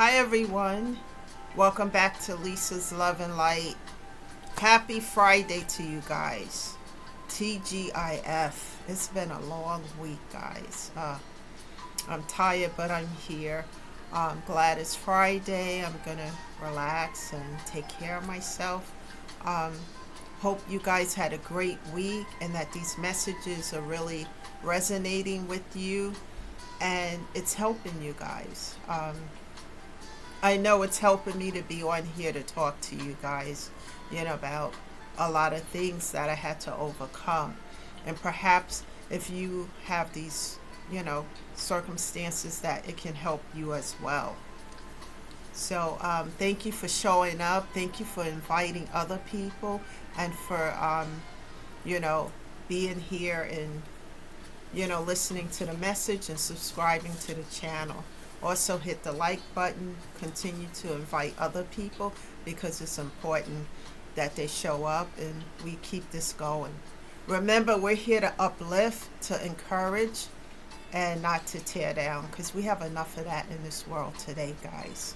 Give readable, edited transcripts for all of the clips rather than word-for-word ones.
Hi, everyone. Welcome back to Lisa's Love and Light. Happy Friday to you guys. TGIF. It's been a long week, guys. I'm tired, but I'm here. I'm glad it's Friday. I'm going to relax and take care of myself. Um, Hope you guys had a great week and that these messages are really resonating with you and it's helping you guys. I know it's helping me to be on here to talk to you guys, about a lot of things that I had to overcome. And perhaps if you have these, circumstances, that it can help you as well. So thank you for showing up. Thank you for inviting other people and for, you know, being here and listening to the message and subscribing to the channel. Also, hit the like button. Continue to invite other people because it's important that they show up and we keep this going. Remember, we're here to uplift, to encourage, and not to tear down because we have enough of that in this world today, guys.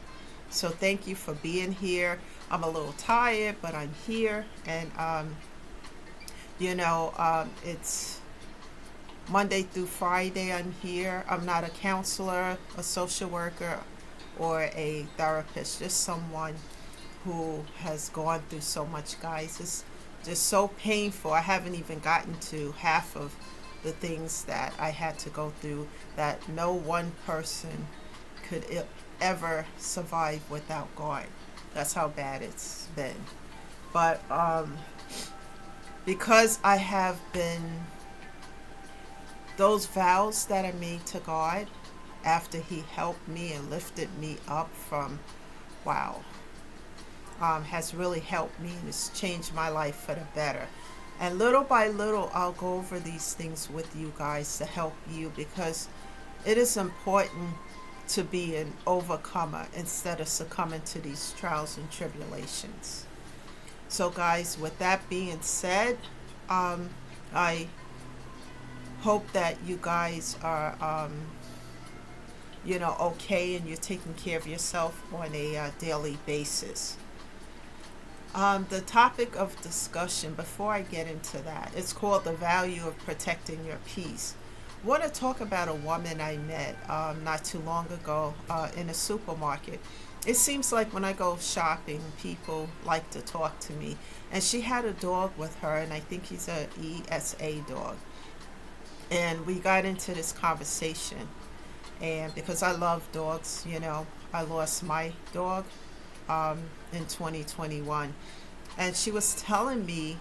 So, thank you for being here. I'm a little tired, but I'm here, and it's Monday through Friday. I'm here. I'm not a counselor, a social worker, or a therapist, just someone who has gone through so much, guys. It's just so painful. I haven't even gotten to half of the things that I had to go through that no one person could ever survive without God. That's how bad it's been. But because I have been those vows that I made to God after He helped me and lifted me up from, wow, has really helped me and it's changed my life for the better. And little by little, I'll go over these things with you guys to help you because it is important to be an overcomer instead of succumbing to these trials and tribulations. So, guys, with that being said, I hope that you guys are, okay and you're taking care of yourself on a daily basis. The topic of discussion, before I get into that, it's called the value of protecting your peace. I want to talk about a woman I met not too long ago in a supermarket. It seems like when I go shopping, people like to talk to me. And she had a dog with her, and I think he's a ESA dog. And we got into this conversation. And because I love dogs, I lost my dog in 2021. And she was telling me,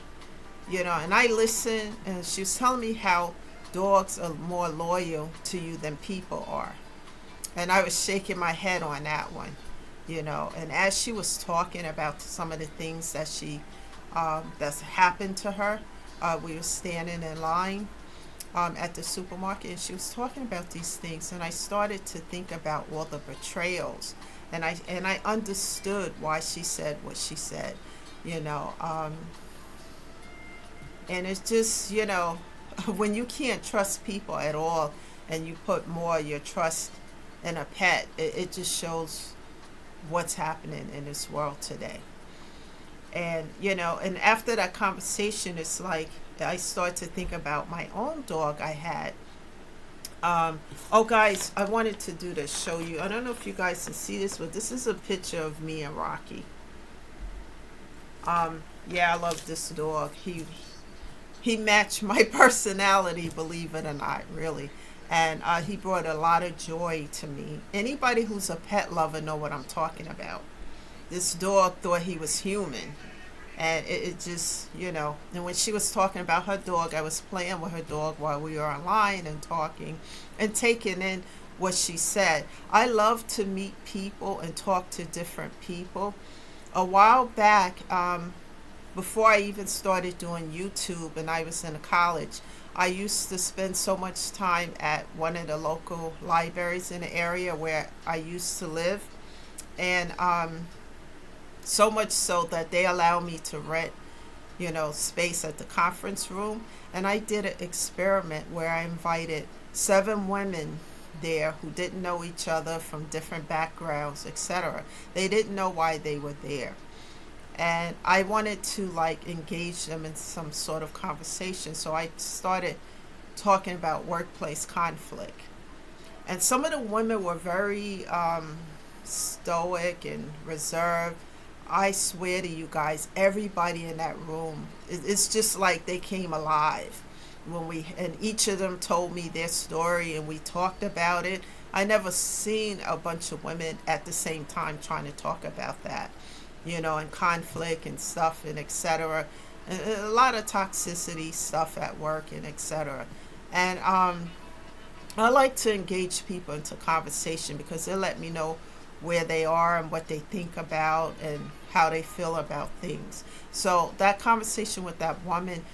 and I listened, and she was telling me how dogs are more loyal to you than people are. And I was shaking my head on that one, And as she was talking about some of the things that that's happened to her, we were standing in line at the supermarket, and she was talking about these things, and I started to think about all the betrayals, and I understood why she said what she said, you know. And it's just, when you can't trust people at all, and you put more of your trust in a pet, it just shows what's happening in this world today. And and after that conversation, it's like I start to think about my own dog I had. Oh, guys, I wanted to do this, show you. I don't know if you guys can see this, but this is a picture of me and Rocky. Yeah, I love this dog. He matched my personality, believe it or not, really. And he brought a lot of joy to me. Anybody who's a pet lover know what I'm talking about. This dog thought he was human. And it just, and when she was talking about her dog, I was playing with her dog while we were online and talking and taking in what she said. I love to meet people and talk to different people. A while back, before I even started doing YouTube and I was in college, I used to spend so much time at one of the local libraries in the area where I used to live. And so much so that they allow me to rent, space at the conference room. And I did an experiment where I invited 7 women there who didn't know each other from different backgrounds, etc. They didn't know why they were there. And I wanted to like engage them in some sort of conversation. So I started talking about workplace conflict. And some of the women were very stoic and reserved. I swear to you guys, everybody in that room, it's just like they came alive when we, and each of them told me their story and we talked about it. I never seen a bunch of women at the same time trying to talk about that, and conflict and stuff and etc. And a lot of toxicity stuff at work and etc. And I like to engage people into conversation because they let me know where they are and what they think about and how they feel about things. So that conversation with that woman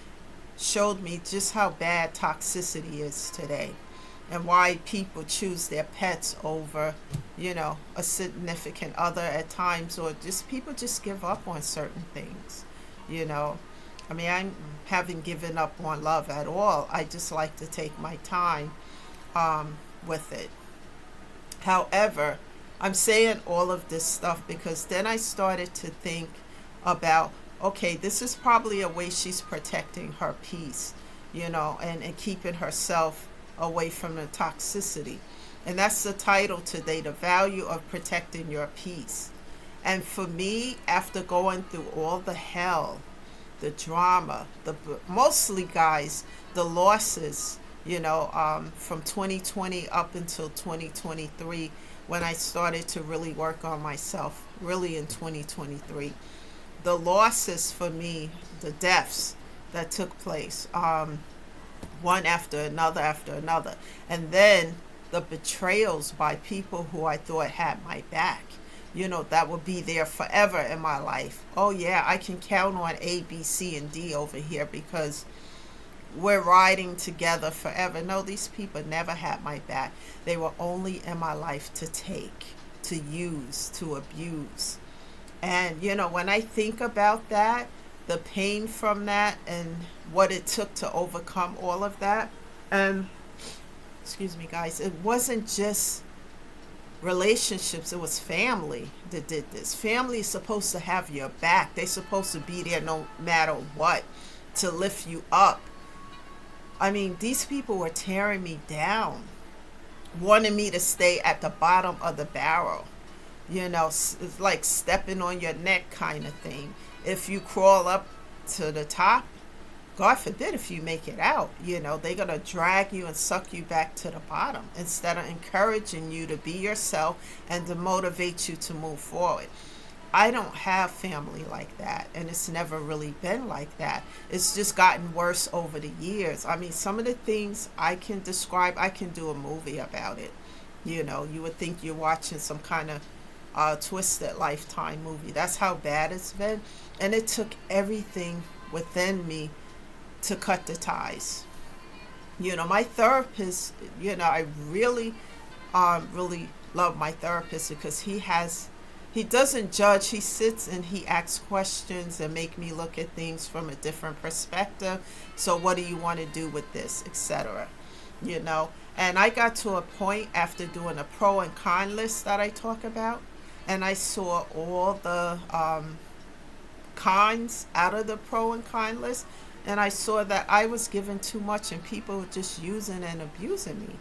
showed me just how bad toxicity is today and why people choose their pets over, a significant other at times, or just people just give up on certain things, I mean, I haven't given up on love at all. I just like to take my time with it. However, I'm saying all of this stuff because then I started to think about, okay, this is probably a way she's protecting her peace, and keeping herself away from the toxicity. And that's the title today, The Value of Protecting Your Peace. And for me, after going through all the hell, the drama, mostly guys, the losses, from 2020 up until 2023, when I started to really work on myself, really in 2023. The losses for me, the deaths that took place, one after another. And then the betrayals by people who I thought had my back, that would be there forever in my life. Oh yeah, I can count on A, B, C, and D over here because we're riding together forever. No, these people never had my back. They were only in my life to take, to use, to abuse. And, when I think about that, the pain from that and what it took to overcome all of that, and, excuse me, guys, it wasn't just relationships, it was family that did this. Family is supposed to have your back. They're supposed to be there no matter what to lift you up. I mean, these people were tearing me down, wanting me to stay at the bottom of the barrel. It's like stepping on your neck kind of thing. If you crawl up to the top, God forbid if you make it out, they're going to drag you and suck you back to the bottom instead of encouraging you to be yourself and to motivate you to move forward. I don't have family like that, and it's never really been like that. It's just gotten worse over the years. I mean, some of the things I can describe, I can do a movie about it. You would think you're watching some kind of twisted Lifetime movie. That's how bad it's been. And it took everything within me to cut the ties. My therapist, I really, really love my therapist because he doesn't judge. He sits and he asks questions and make me look at things from a different perspective. So what do you want to do with this, etc. And I got to a point after doing a pro and con list that I talk about, and I saw all the cons out of the pro and con list, and I saw that I was giving too much and people were just using and abusing me.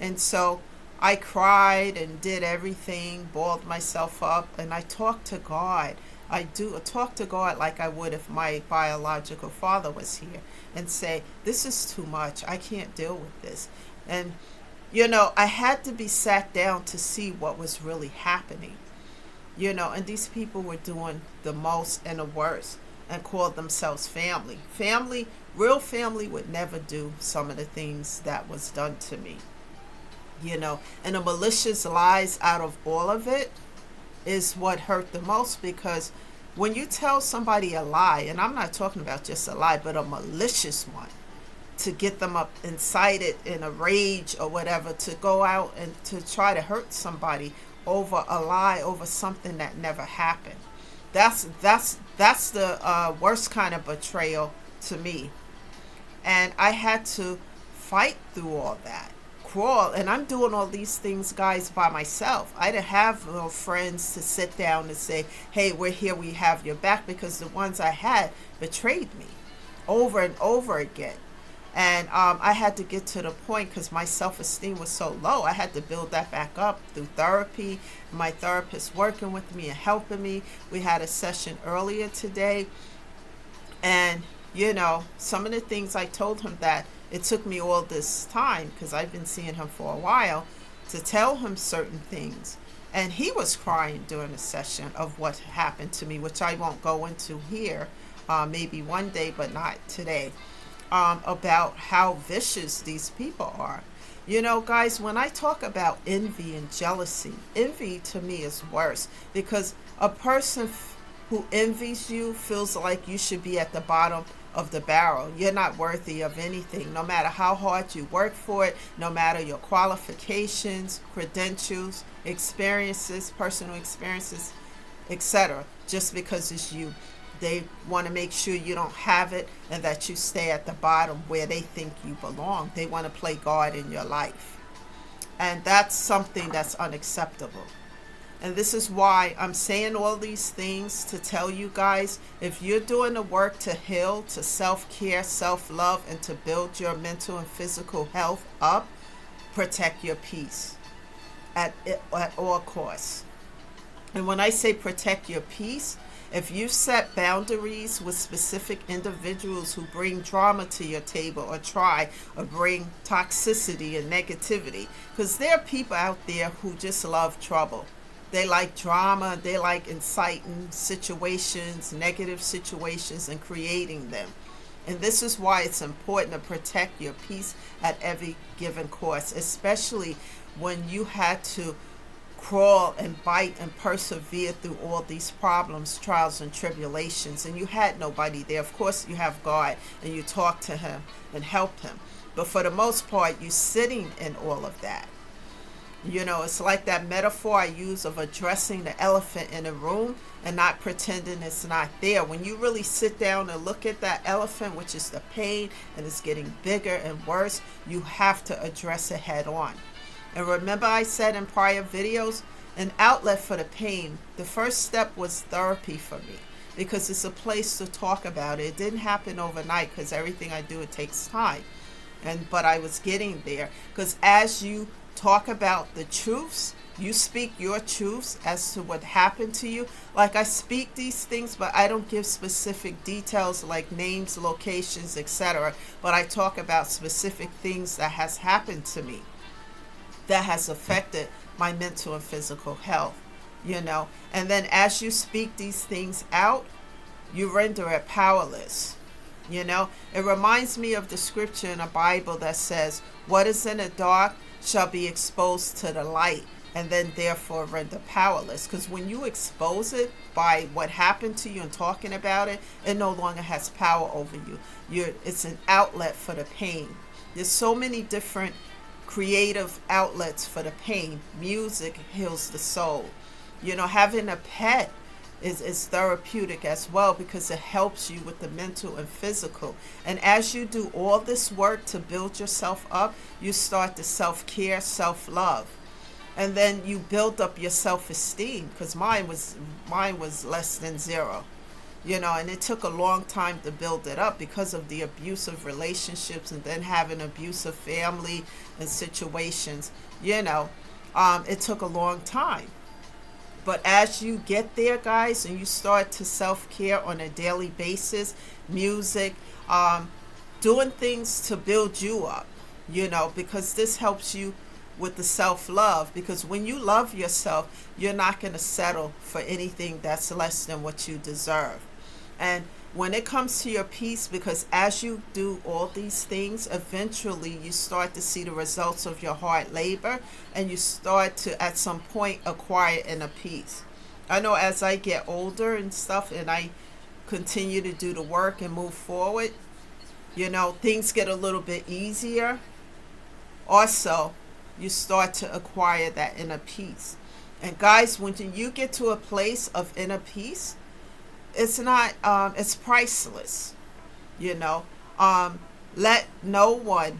And so I cried and did everything, balled myself up, and I talked to God. I talk to God like I would if my biological father was here and say, this is too much. I can't deal with this. And, I had to be sat down to see what was really happening. And these people were doing the most and the worst and called themselves family. Real family would never do some of the things that was done to me. And the malicious lies out of all of it is what hurt the most, because when you tell somebody a lie, and I'm not talking about just a lie, but a malicious one, to get them up incited in a rage or whatever, to go out and to try to hurt somebody over a lie, over something that never happened. That's the worst kind of betrayal to me. And I had to fight through all that, crawl, and I'm doing all these things, guys, by myself. I didn't have no friends to sit down and say, hey, we're here, we have your back, because the ones I had betrayed me over and over again. And I had to get to the point, because my self-esteem was so low, I had to build that back up through therapy. My therapist working with me and helping me. We had a session earlier today, and some of the things I told him, that it took me all this time, because I've been seeing him for a while, to tell him certain things. And he was crying during the session of what happened to me, which I won't go into here, maybe one day, but not today, about how vicious these people are. Guys, when I talk about envy and jealousy, envy to me is worse, because a person who envies you feels like you should be at the bottom of the barrel. You're not worthy of anything, no matter how hard you work for it, no matter your qualifications, credentials, experiences, personal experiences, etc. Just because it's you. They want to make sure you don't have it, and that you stay at the bottom where they think you belong. They want to play God in your life. And that's something that's unacceptable. And this is why I'm saying all these things, to tell you guys, if you're doing the work to heal, to self-care, self-love, and to build your mental and physical health up, protect your peace at all costs. And when I say protect your peace, if you set boundaries with specific individuals who bring drama to your table, or try, or bring toxicity and negativity, because there are people out there who just love trouble. They like drama, they like inciting situations, negative situations, and creating them. And this is why it's important to protect your peace at every given cost, especially when you had to crawl and bite and persevere through all these problems, trials, and tribulations, and you had nobody there. Of course, you have God, and you talk to him and help him. But for the most part, you're sitting in all of that. It's like that metaphor I use of addressing the elephant in a room and not pretending it's not there. When you really sit down and look at that elephant, which is the pain, and it's getting bigger and worse, you have to address it head on. And remember, I said in prior videos, an outlet for the pain, the first step was therapy for me, because it's a place to talk about it. It didn't happen overnight, because everything I do, it takes time. But I was getting there, because as you talk about the truths, you speak your truths as to what happened to you. Like, I speak these things, but I don't give specific details like names, locations, etc. But I talk about specific things that has happened to me, that has affected my mental and physical health, And then as you speak these things out, you render it powerless. It reminds me of the scripture in the Bible that says, what is in the dark shall be exposed to the light, and then therefore render powerless. Because when you expose it by what happened to you and talking about it, it no longer has power over you. It's an outlet for the pain. There's so many different creative outlets for the pain. Music heals the soul. Having a pet is therapeutic as well, because it helps you with the mental and physical. And as you do all this work to build yourself up, you start the self-care, self-love. And then you build up your self-esteem, because mine was less than zero. And it took a long time to build it up because of the abusive relationships, and then having abusive family and situations. It took a long time. But as you get there, guys, and you start to self-care on a daily basis, music, doing things to build you up, because this helps you with the self-love. Because when you love yourself, you're not going to settle for anything that's less than what you deserve. And when it comes to your peace, because as you do all these things, eventually you start to see the results of your hard labor, and you start to at some point acquire inner peace. I know as I get older and stuff, and I continue to do the work and move forward, things get a little bit easier. Also, you start to acquire that inner peace. And guys, when you get to a place of inner peace, it's not, it's priceless. Let no one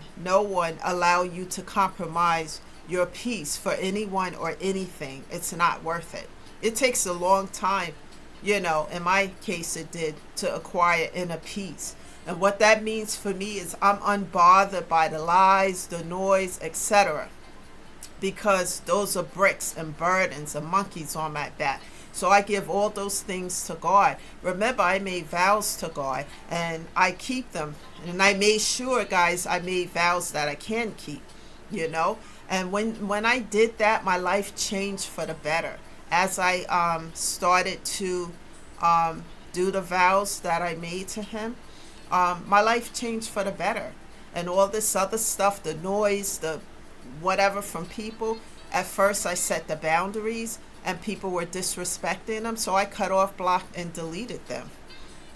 allow you to compromise your peace for anyone or anything. It's not worth it. It takes a long time, in my case it did, to acquire inner peace. And what that means for me is I'm unbothered by the lies, the noise, etc. Because those are bricks and burdens and monkeys on my back. So I give all those things to God. Remember, I made vows to God and I keep them. And I made sure, guys, I made vows that I can keep. And when I did that, my life changed for the better. As I started to do the vows that I made to Him, my life changed for the better. And all this other stuff, the noise, the whatever from people, at first I set the boundaries and people were disrespecting them, so I cut off, blocked, and deleted them.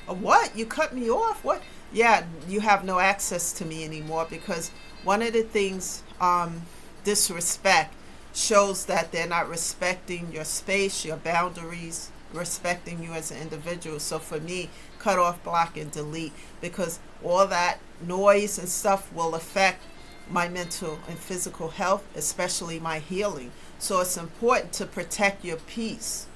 What? You cut me off? What? Yeah, you have no access to me anymore, because one of the things, disrespect shows that they're not respecting your space, your boundaries, respecting you as an individual. So for me, cut off, block, and delete, because all that noise and stuff will affect my mental and physical health, especially my healing. So it's important to protect your peace.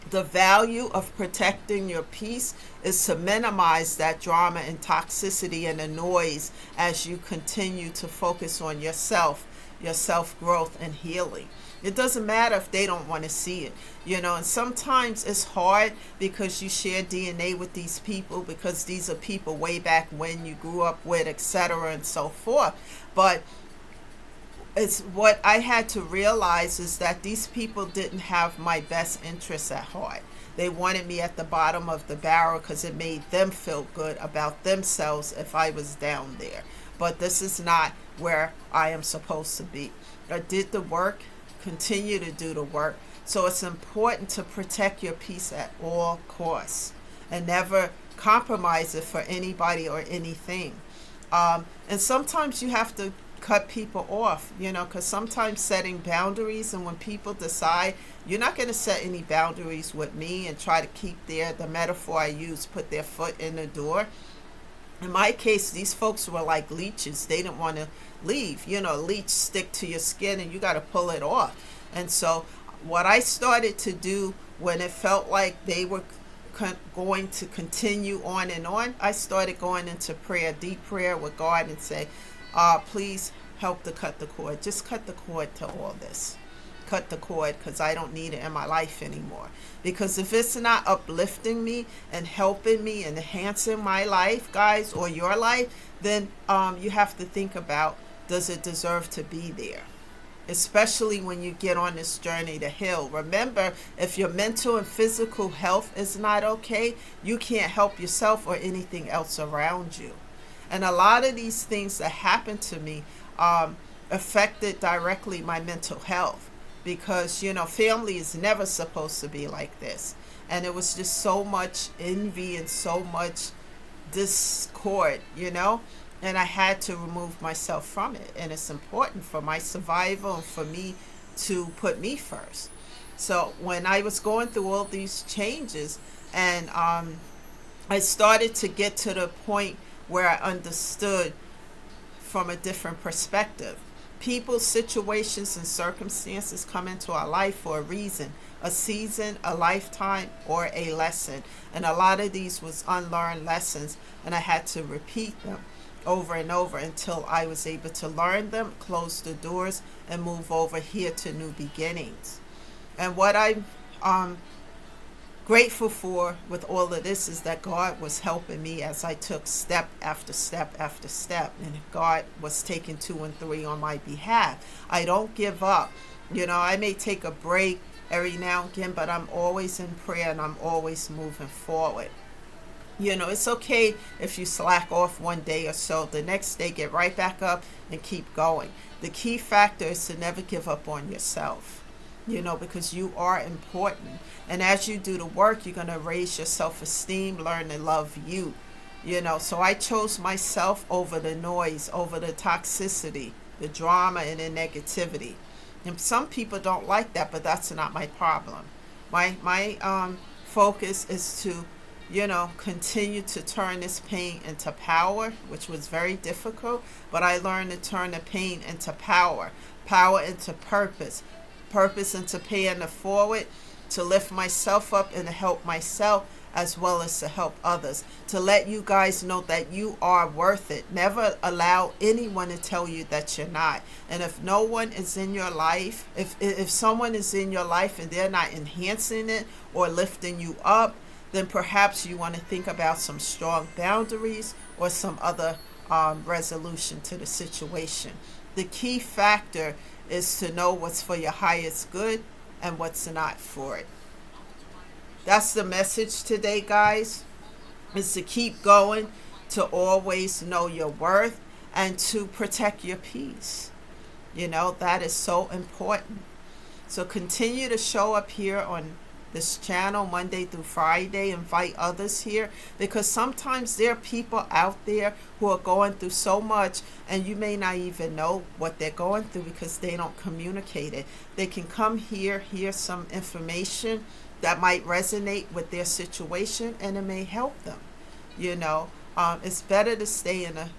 The value of protecting your peace is to minimize that drama and toxicity and the noise as you continue to focus on yourself, your self-growth and healing. It doesn't matter if they don't want to see it, and sometimes it's hard because you share DNA with these people, because these are people way back when you grew up with, etc. and so forth. But it's what I had to realize is that these people didn't have my best interests at heart. They wanted me at the bottom of the barrel because it made them feel good about themselves if I was down there. But this is not where I am supposed to be. I did the work, continue to do the work. So it's important to protect your peace at all costs and never compromise it for anybody or anything. And sometimes you have to cut people off, because sometimes setting boundaries, and when people decide you're not going to set any boundaries with me and try to keep the metaphor I use, put their foot in the door. In my case, these folks were like leeches. They didn't want to leave. Leech stick to your skin and you got to pull it off. And so what I started to do when it felt like they were going to continue on and on, I started going into prayer, deep prayer with God, and say, please help to cut the cord. Just cut the cord to all this. Cut the cord, because I don't need it in my life anymore. Because if it's not uplifting me and helping me and enhancing my life, guys, or your life, then you have to think about, does it deserve to be there? Especially when you get on this journey to heal. Remember, if your mental and physical health is not okay, you can't help yourself or anything else around you. And a lot of these things that happened to me affected directly my mental health, because family is never supposed to be like this, and it was just so much envy and so much discord, and I had to remove myself from it. And it's important for my survival and for me to put me first. So when I was going through all these changes, and I started to get to the point where I understood from a different perspective. People, situations, and circumstances come into our life for a reason, a season, a lifetime, or a lesson. And a lot of these was unlearned lessons, and I had to repeat them over and over until I was able to learn them, close the doors, and move over here to new beginnings. And what I'm grateful for with all of this is that God was helping me as I took step after step after step, and God was taking 2 and 3 on my behalf. I don't give up. I may take a break every now and again, but I'm always in prayer and I'm always moving forward. It's okay if you slack off one day or so. The next day, get right back up and keep going. The key factor is to never give up on yourself, because you are important. And as you do the work, you're going to raise your self-esteem, learn to love you. So I chose myself over the noise, over the toxicity, the drama, and the negativity. And some people don't like that, but that's not my problem. My focus is to continue to turn this pain into power, which was very difficult, but I learned to turn the pain into power, power into purpose, purpose into paying it forward, to lift myself up and to help myself as well as to help others, to let you guys know that you are worth it. Never allow anyone to tell you that you're not. And if no one is in your life, if someone is in your life and they're not enhancing it or lifting you up, then perhaps you want to think about some strong boundaries or some other resolution to the situation. The key factor is to know what's for your highest good and what's not for it. That's the message today, guys, is to keep going, to always know your worth, and to protect your peace. That is so important. So continue to show up here on this channel Monday through Friday. Invite others here, because sometimes there are people out there who are going through so much and you may not even know what they're going through because they don't communicate it. They can come here, hear some information that might resonate with their situation, and it may help them. It's better to stay in a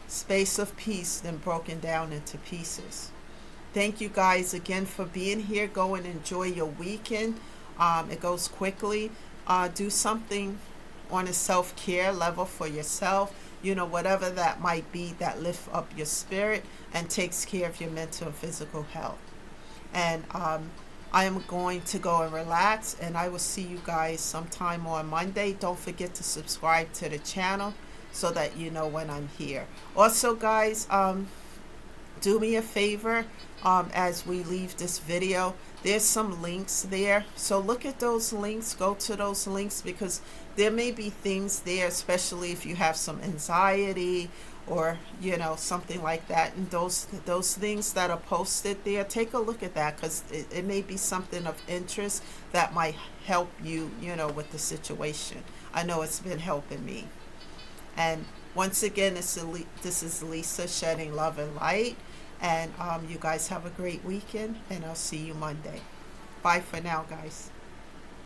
space of peace than broken down into pieces. Thank you guys again for being here. Go and enjoy your weekend. It goes quickly. Do something on a self-care level for yourself, whatever that might be, that lifts up your spirit and takes care of your mental and physical health. And I am going to go and relax, and I will see you guys sometime on Monday. Don't forget to subscribe to the channel so that you know when I'm here. Also, guys, do me a favor as we leave this video. There's some links there, so look at those links, go to those links, because there may be things there, especially if you have some anxiety or something like that, and those things that are posted there, take a look at that, because it may be something of interest that might help you with the situation. I know it's been helping me. And once again, this is Lisa, shedding love and light. And you guys have a great weekend, and I'll see you Monday. Bye for now, guys.